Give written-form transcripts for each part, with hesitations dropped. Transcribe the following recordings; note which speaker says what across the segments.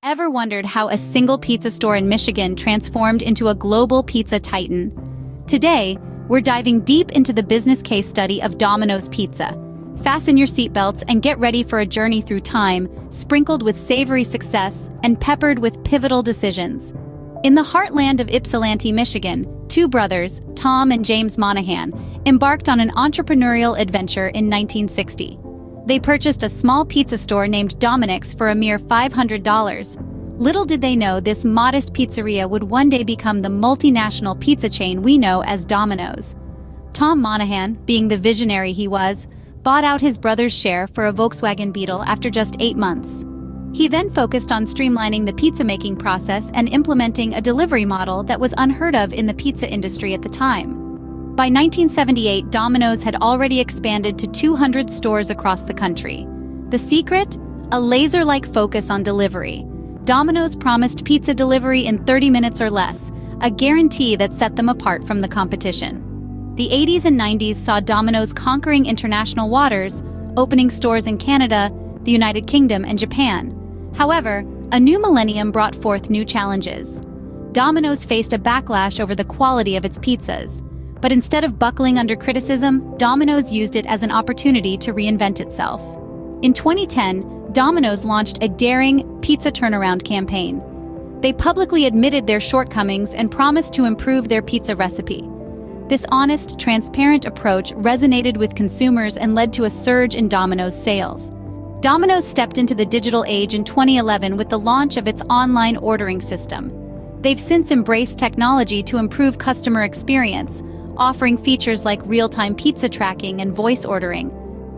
Speaker 1: Ever wondered how a single pizza store in Michigan transformed into a global pizza titan? Today, we're diving deep into the business case study of Domino's Pizza. Fasten your seatbelts and get ready for a journey through time, sprinkled with savory success and peppered with pivotal decisions. In the heartland of Ypsilanti, Michigan, two brothers, Tom and James Monahan, embarked on an entrepreneurial adventure in 1960. They purchased a small pizza store named Domino's for a mere $500. Little did they know this modest pizzeria would one day become the multinational pizza chain we know as Domino's. Tom Monahan, being the visionary he was, bought out his brother's share for a Volkswagen Beetle after just 8 months. He then focused on streamlining the pizza-making process and implementing a delivery model that was unheard of in the pizza industry at the time. By 1978, Domino's had already expanded to 200 stores across the country. The secret? A laser-like focus on delivery. Domino's promised pizza delivery in 30 minutes or less, a guarantee that set them apart from the competition. The 80s and 90s saw Domino's conquering international waters, opening stores in Canada, the United Kingdom, and Japan. However, a new millennium brought forth new challenges. Domino's faced a backlash over the quality of its pizzas. But instead of buckling under criticism, Domino's used it as an opportunity to reinvent itself. In 2010, Domino's launched a daring pizza turnaround campaign. They publicly admitted their shortcomings and promised to improve their pizza recipe. This honest, transparent approach resonated with consumers and led to a surge in Domino's sales. Domino's stepped into the digital age in 2011 with the launch of its online ordering system. They've since embraced technology to improve customer experience, offering features like real-time pizza tracking and voice ordering.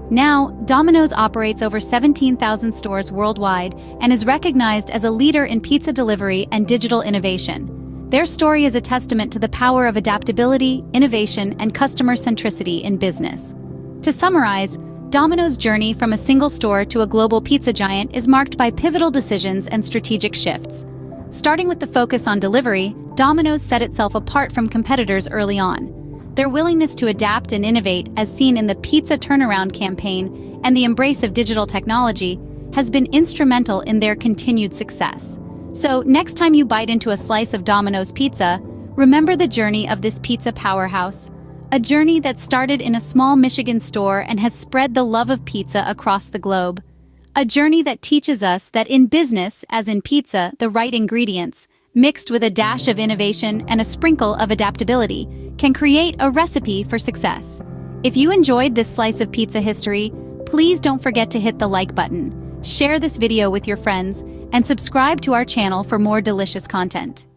Speaker 1: Now, Domino's operates over 17,000 stores worldwide and is recognized as a leader in pizza delivery and digital innovation. Their story is a testament to the power of adaptability, innovation, and customer centricity in business. To summarize, Domino's journey from a single store to a global pizza giant is marked by pivotal decisions and strategic shifts. Starting with the focus on delivery, Domino's set itself apart from competitors early on. Their willingness to adapt and innovate, as seen in the pizza turnaround campaign and the embrace of digital technology, has been instrumental in their continued success. So, next time you bite into a slice of Domino's pizza, remember the journey of this pizza powerhouse. A journey that started in a small Michigan store and has spread the love of pizza across the globe. A journey that teaches us that in business, as in pizza, the right ingredients, mixed with a dash of innovation and a sprinkle of adaptability, can create a recipe for success. If you enjoyed this slice of pizza history, please don't forget to hit the like button, share this video with your friends, and subscribe to our channel for more delicious content.